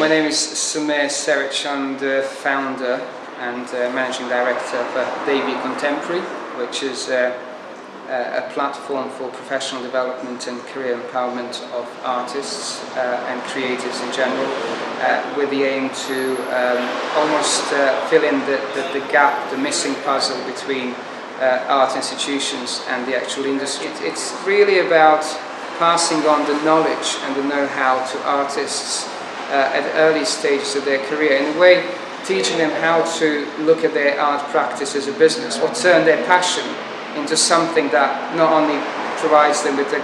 My name is Sumer Seric. I'm the founder and managing director of Davy Contemporary, which is a platform for professional development and career empowerment of artists and creatives in general, with the aim to almost fill in the gap, the missing puzzle between art institutions and the actual industry. It's really about passing on the knowledge and the know-how to artists at early stages of their career, in a way teaching them how to look at their art practice as a business, or turn their passion into something that not only provides them with a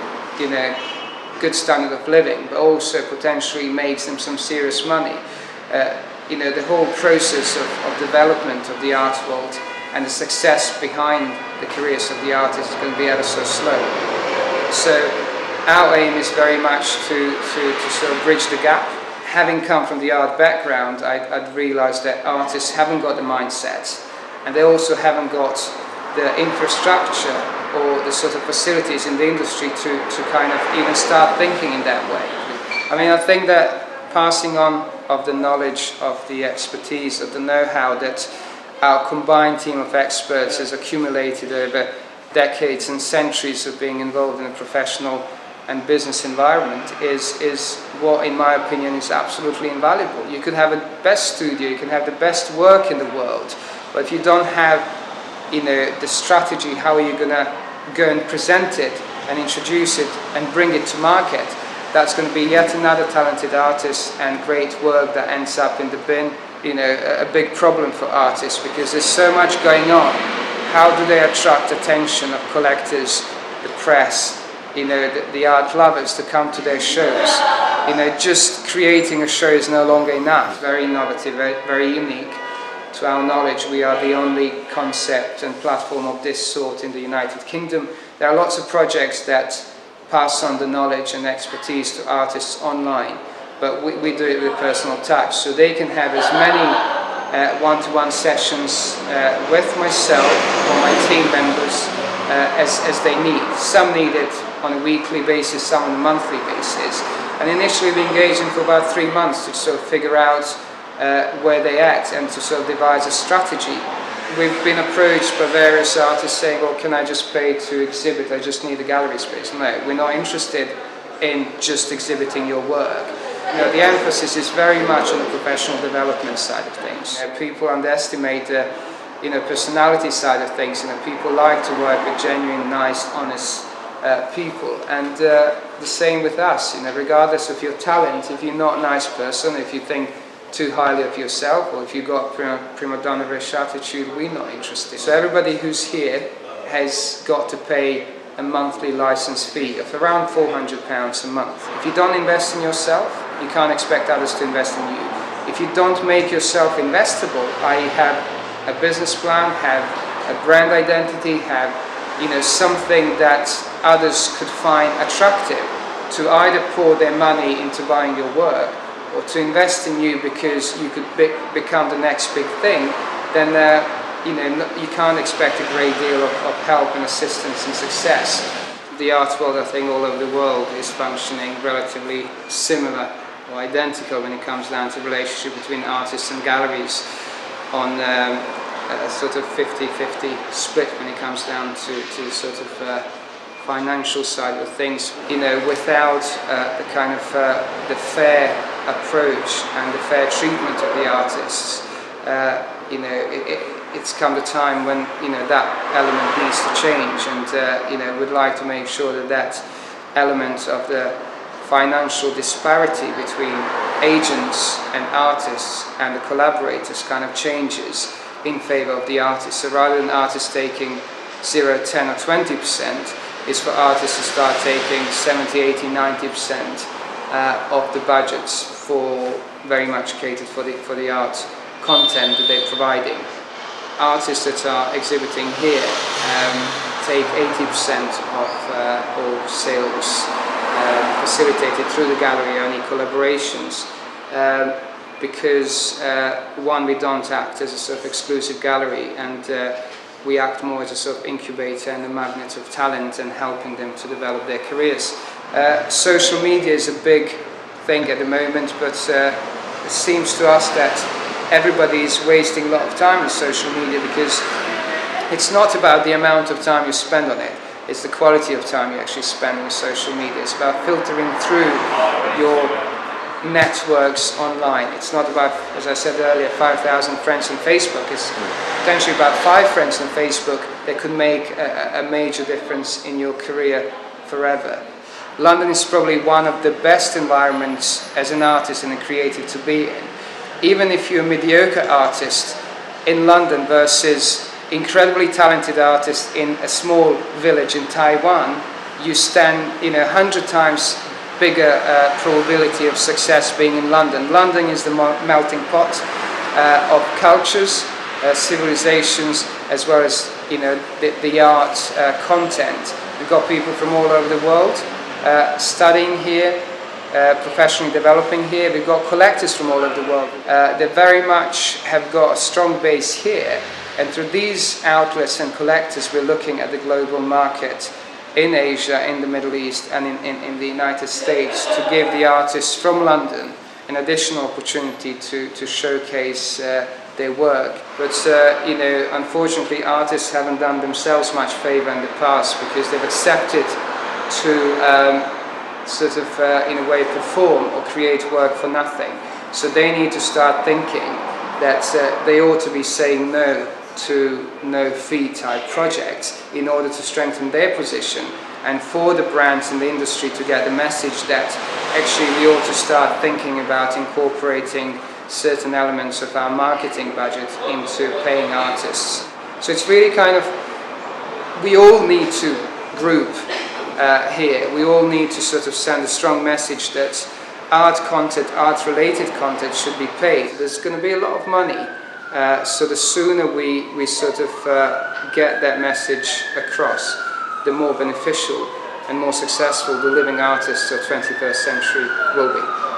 good standard of living, but also potentially makes them some serious money. The whole process of development of the art world and the success behind the careers of the artists is going to be ever so slow. So our aim is very much to sort of bridge the gap. Having come from the art background, I'd realised that artists haven't got the mindset, and they also haven't got the infrastructure or the sort of facilities in the industry to kind of even start thinking in that way. I mean, I think that passing on of the knowledge, of the expertise, of the know-how that our combined team of experts has accumulated over decades and centuries of being involved in a professional and business environment is what, in my opinion, is absolutely invaluable. You could have the best studio, you can have the best work in the world, but if you don't have the strategy, how are you going to go and present it and introduce it and bring it to market? That's going to be yet another talented artist and great work that ends up in the bin. A big problem for artists, because there's so much going on. How do they attract attention of collectors, the press, the art lovers to come to their shows? Just creating a show is no longer enough. Very innovative, very unique. To our knowledge, we are the only concept and platform of this sort in the United Kingdom. There are lots of projects that pass on the knowledge and expertise to artists online, but we do it with personal touch, so they can have as many one-to-one sessions with myself or my team members as they need. Some need it on a weekly basis, some on a monthly basis. And initially we engage them for about 3 months to sort of figure out where they at and to sort of devise a strategy. We've been approached by various artists saying, well, can I just pay to exhibit? I just need a gallery space. No, we're not interested in just exhibiting your work. The emphasis is very much on the professional development side of things. People underestimate the personality side of things. People like to work with genuine, nice, honest people, and the same with us. Regardless of your talent, if you're not a nice person, if you think too highly of yourself, or if you've got prima donna-ish attitude, we're not interested. So everybody who's here has got to pay a monthly license fee of around £400 a month. If you don't invest in yourself, you can't expect others to invest in you. If you don't make yourself investable, i.e. have a business plan, have a brand identity, have something that others could find attractive, to either pour their money into buying your work or to invest in you because you could become the next big thing, then you can't expect a great deal of help and assistance and success. The art world, I think, all over the world is functioning relatively similar or identical when it comes down to the relationship between artists and galleries, on a sort of 50-50 split when it comes down to sort of financial side of things. Without the kind of the fair approach and the fair treatment of the artists, it's come the time when that element needs to change, and we'd like to make sure that element of the financial disparity between agents and artists and the collaborators kind of changes in favor of the artists. So rather than artists taking 0, 10 or 20%, is for artists to start taking 70, 80, 90% of the budgets, for very much catered for the art content that they're providing. Artists that are exhibiting here take 80% of all sales facilitated through the gallery, only collaborations, because one, we don't act as a sort of exclusive gallery, and we act more as a sort of incubator and a magnet of talent and helping them to develop their careers. Social media is a big thing at the moment, but it seems to us that everybody is wasting a lot of time on social media, because it's not about the amount of time you spend on it, it's the quality of time you actually spend on social media. It's about filtering through your networks online. It's not about, as I said earlier, 5,000 friends on Facebook. It's potentially about 5 friends on Facebook that could make a major difference in your career forever. London is probably one of the best environments as an artist and a creative to be in. Even if you're a mediocre artist in London versus incredibly talented artists in a small village in Taiwan, you stand 100 times bigger probability of success being in London. London is the melting pot of cultures, civilizations, as well as the art content. We've got people from all over the world studying here, professionally developing here. We've got collectors from all over the world. They very much have got a strong base here, and through these outlets and collectors we're looking at the global market in Asia, in the Middle East and in the United States, to give the artists from London an additional opportunity to showcase their work. But unfortunately artists haven't done themselves much favour in the past, because they've accepted to in a way perform or create work for nothing. So they need to start thinking that they ought to be saying no to no-fee type projects in order to strengthen their position, and for the brands in the industry to get the message that actually we ought to start thinking about incorporating certain elements of our marketing budget into paying artists. So it's really we all need to group here. We all need to sort of send a strong message that art content, art-related content should be paid. There's going to be a lot of money. So the sooner we sort of get that message across, the more beneficial and more successful the living artists of 21st century will be.